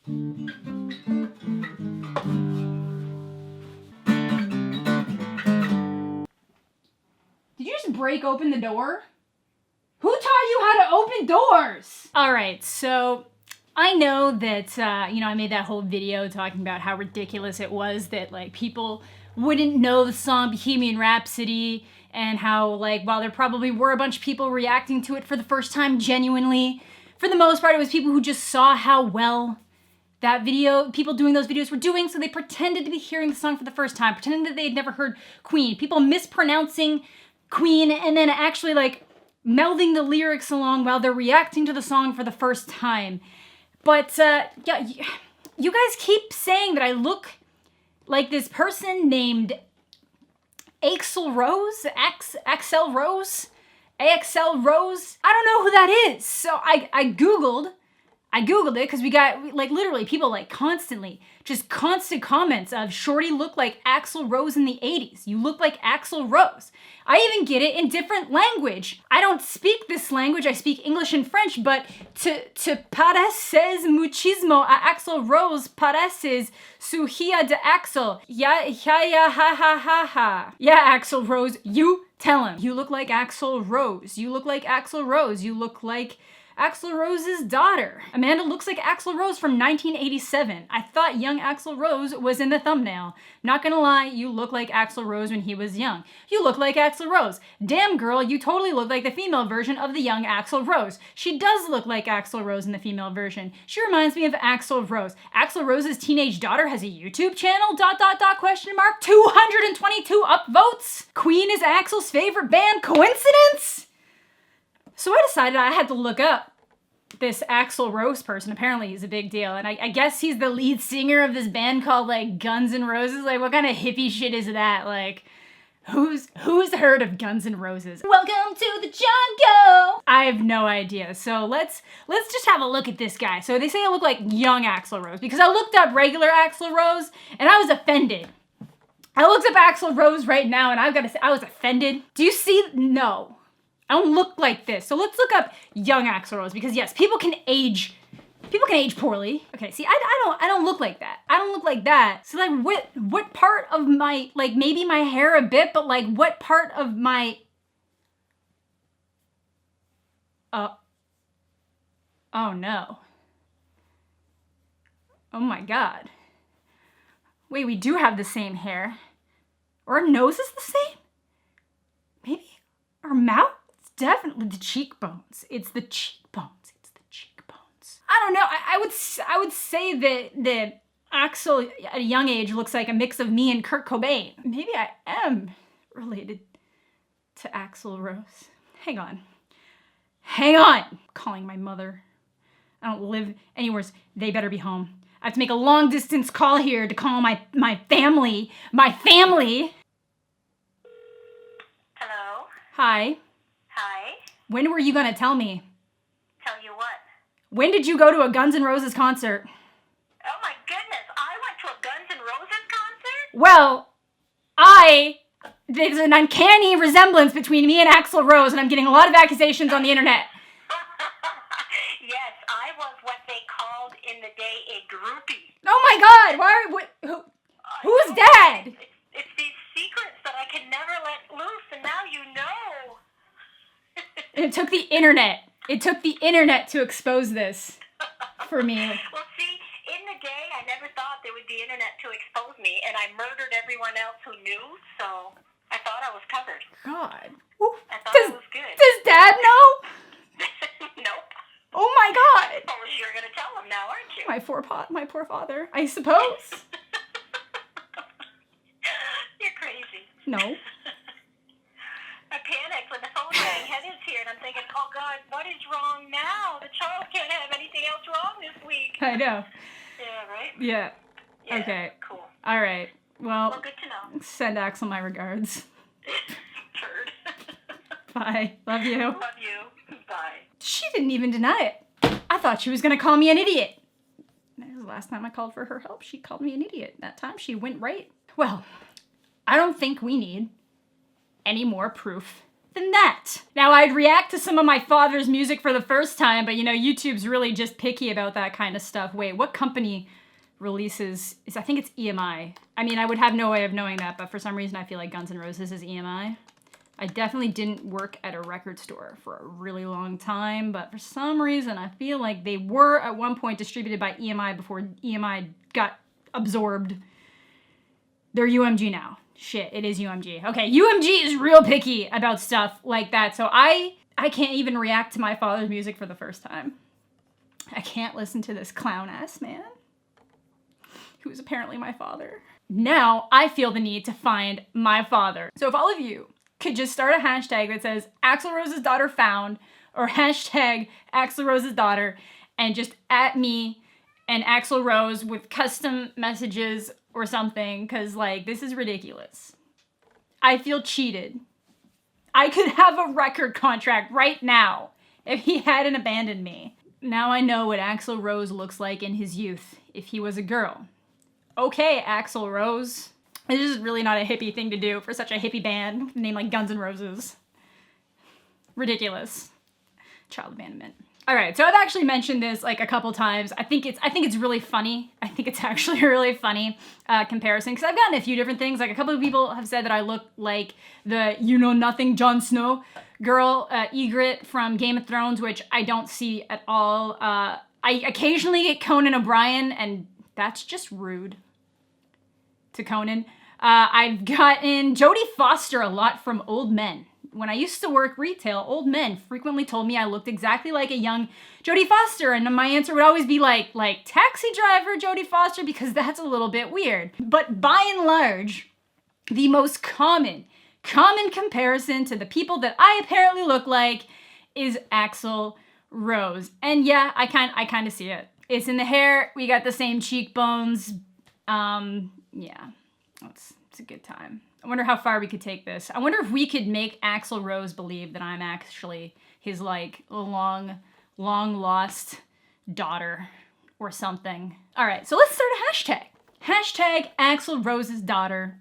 Did you just break open the door? Who taught you how to open doors? All right, so I know that, I made that whole video talking about how ridiculous it was that, like, people wouldn't know the song Bohemian Rhapsody, and how, like, while there probably were a bunch of people reacting to it for the first time genuinely, for the most part it was people who just saw how well that video, people doing those videos were doing, so they pretended to be hearing the song for the first time, pretending that they had never heard Queen. People mispronouncing Queen and then actually, like, melding the lyrics along while they're reacting to the song for the first time. But, yeah, you guys keep saying that I look like this person named Axl Rose? Axl Rose? AXL Rose? I don't know who that is. So I Googled it because we got, like, literally people, like, constantly, just constant comments of Shorty looked like Axl Rose in the 80s. You look like Axl Rose. I even get it in different language. I don't speak this language, I speak English and French, but te pareces muchísimo a Axl Rose, pareces su hija de Axl. Ya, ha, ha, ha, ha. Yeah, Axl Rose, you tell him. You look like Axl Rose. You look like Axl Rose. You look like Axl Rose's daughter. Amanda looks like Axl Rose from 1987. I thought young Axl Rose was in the thumbnail. Not gonna lie, you look like Axl Rose when he was young. You look like Axl Rose. Damn girl, you totally look like the female version of the young Axl Rose. She does look like Axl Rose in the female version. She reminds me of Axl Rose. Axl Rose's teenage daughter has a YouTube channel? ... question mark. 222 upvotes? Queen is Axl's favorite band. Coincidence? So I decided I had to look up this Axl Rose person. Apparently he's a big deal. And I guess he's the lead singer of this band called, like, Guns N' Roses. Like, what kind of hippie shit is that? Like, who's heard of Guns N' Roses? Welcome to the jungle! I have no idea. So let's just have a look at this guy. So they say I look like young Axl Rose because I looked up regular Axl Rose and I was offended. I looked up Axl Rose right now and I've got to say I was offended. Do you see? No. I don't look like this. So let's look up young Axl Rose because yes, people can age poorly. Okay, see, I don't look like that. I don't look like that. So like what part of my, like, maybe my hair a bit, but like what part of my oh no. Oh my god. Wait, we do have the same hair. Or our nose is the same? Maybe our mouth? Definitely the cheekbones. It's the cheekbones. It's the cheekbones. I don't know. I would say that Axl at a young age looks like a mix of me and Kurt Cobain. Maybe I am related to Axl Rose. Hang on. I'm calling my mother. I don't live anywhere. They better be home. I have to make a long distance call here to call my family. My family. Hello? Hi. Hi? When were you gonna tell me? Tell you what? When did you go to a Guns N' Roses concert? Oh my goodness, I went to a Guns N' Roses concert? Well, there's an uncanny resemblance between me and Axl Rose, and I'm getting a lot of accusations on the internet. Yes, I was what they called in the day a groupie. Oh my god, who's dad? It's these secrets that I can never let loose, and now you know. It took the internet. It took the internet to expose this for me. Well, see, in the day, I never thought there would be internet to expose me, and I murdered everyone else who knew, so I thought I was covered. God. I thought I was good. Does Dad know? Nope. Oh my god. Oh, you're going to tell him now, aren't you? My poor father, I suppose. You're crazy. No. I panicked when the phone rang. Heather's here, and I'm thinking, oh God, what is wrong now? The child can't have anything else wrong this week. I know. Yeah, right? Yeah. Yeah, Okay. cool. All right. Well, Good to know. send Axl my regards. Turd. Bye. Love you. Love you. Bye. She didn't even deny it. I thought she was going to call me an idiot. That was the last time I called for her help. She called me an idiot. That time she went right. Well, I don't think we need any more proof than that. Now, I'd react to some of my father's music for the first time, but you know, YouTube's really just picky about that kind of stuff. Wait, what company releases, I think it's EMI. I mean, I would have no way of knowing that, but for some reason I feel like Guns N' Roses is EMI. I definitely didn't work at a record store for a really long time, but for some reason I feel like they were at one point distributed by EMI before EMI got absorbed. They're UMG now. Shit, it is UMG. Okay, UMG is real picky about stuff like that, so I can't even react to my father's music for the first time. I can't listen to this clown-ass man, who is apparently my father. Now, I feel the need to find my father. So if all of you could just start a hashtag that says Axl Rose's daughter found, or hashtag Axl Rose's daughter, and just at me and Axl Rose with custom messages or something, because like, this is ridiculous. I feel cheated. I could have a record contract right now if he hadn't abandoned me. Now I know what Axl Rose looks like in his youth if he was a girl. Okay, Axl Rose. This is really not a hippie thing to do for such a hippie band named like Guns N' Roses. Ridiculous. Child abandonment. All right, so I've actually mentioned this like a couple times. I think it's really funny. I think it's actually a really funny comparison, because I've gotten a few different things. Like a couple of people have said that I look like the you-know-nothing Jon Snow girl, Ygritte from Game of Thrones, which I don't see at all. I occasionally get Conan O'Brien, and that's just rude to Conan. I've gotten Jodie Foster a lot from old men. When I used to work retail, old men frequently told me I looked exactly like a young Jodie Foster, and my answer would always be like taxi driver Jodie Foster, because that's a little bit weird. But by and large, the most common comparison to the people that I apparently look like is Axl Rose. And yeah, I kind of see it. It's in the hair, we got the same cheekbones. Yeah, it's a good time. I wonder how far we could take this. I wonder if we could make Axl Rose believe that I'm actually his like long lost daughter or something. All right, so let's start a hashtag. Hashtag Axl Rose's daughter,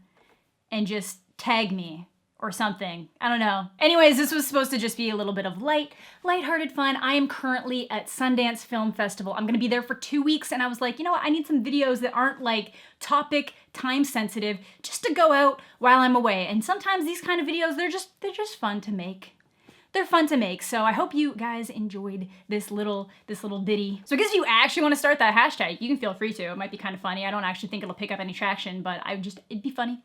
and just tag me or something. I don't know. Anyways, this was supposed to just be a little bit of lighthearted fun. I am currently at Sundance Film Festival. I'm gonna be there for 2 weeks, and I was like, you know what? I need some videos that aren't like topic time sensitive, just to go out while I'm away. And sometimes these kind of videos, they're just fun to make. They're fun to make. So I hope you guys enjoyed this little ditty. So I guess if you actually want to start that hashtag, you can feel free to. It might be kind of funny. I don't actually think it'll pick up any traction, but it'd be funny.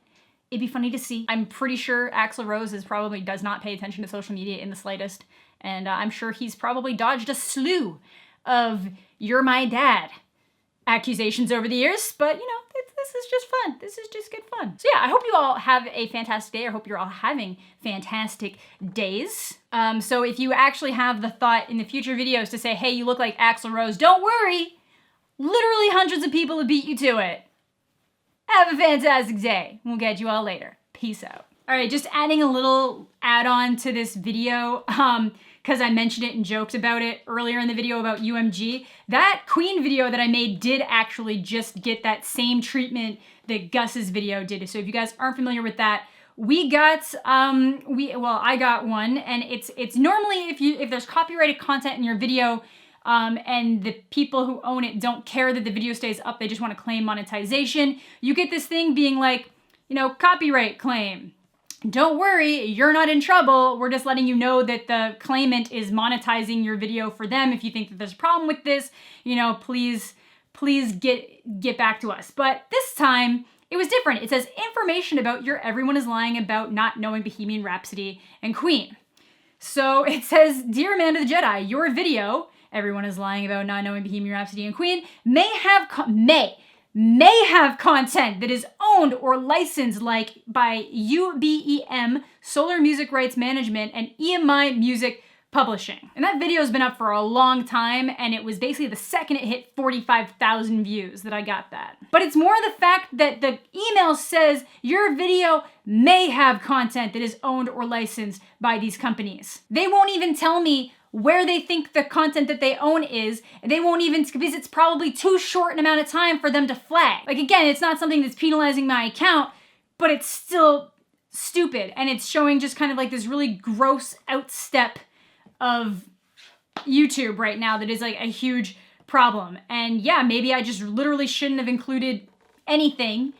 It'd be funny to see. I'm pretty sure Axl Rose probably does not pay attention to social media in the slightest. And I'm sure he's probably dodged a slew of "you're my dad" accusations over the years, but you know, this is just fun. This is just good fun. So yeah, I hope you all have a fantastic day. I hope you're all having fantastic days. So if you actually have the thought in the future videos to say, hey, you look like Axl Rose, don't worry. Literally hundreds of people have beat you to it. Have a fantastic day. We'll catch you all later. Peace out. All right, just adding a little add-on to this video, because I mentioned it and joked about it earlier in the video about UMG. That Queen video that I made did actually just get that same treatment that Gus's video did. So if you guys aren't familiar with that, we got, I got one, and it's normally if there's copyrighted content in your video, and the people who own it don't care that the video stays up, they just want to claim monetization, you get this thing being like, you know, copyright claim. Don't worry, you're not in trouble. We're just letting you know that the claimant is monetizing your video for them. If you think that there's a problem with this, you know, please get back to us. But this time, it was different. It says information about your Everyone is Lying About Not Knowing Bohemian Rhapsody and Queen. So it says, Dear Amanda the Jedi, your video, Everyone is Lying About Not Knowing Bohemian Rhapsody and Queen, may have content that is owned or licensed like by UBEM, SoaR Music Rights Management, and EMI Music Publishing. And that video has been up for a long time, and it was basically the second it hit 45,000 views that I got that. But it's more the fact that the email says your video may have content that is owned or licensed by these companies. They won't even tell me where they think the content that they own is. They won't even, because it's probably too short an amount of time for them to flag. Like again, it's not something that's penalizing my account, but it's still stupid. And it's showing just kind of like this really gross outstep of YouTube right now that is like a huge problem. And yeah, maybe I just literally shouldn't have included anything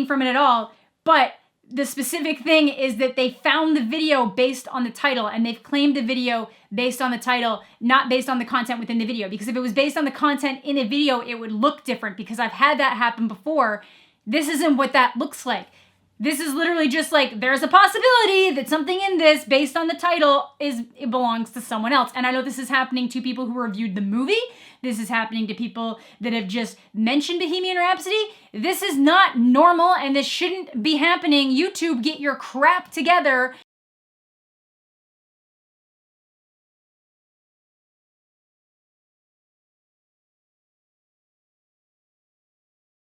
from it at all. But the specific thing is that they found the video based on the title, and they've claimed the video based on the title, not based on the content within the video. Because if it was based on the content in a video, it would look different, because I've had that happen before. This isn't what that looks like. This is literally just like, there's a possibility that something in this based on the title it belongs to someone else. And I know this is happening to people who reviewed the movie. This is happening to people that have just mentioned Bohemian Rhapsody. This is not normal, and this shouldn't be happening. YouTube, get your crap together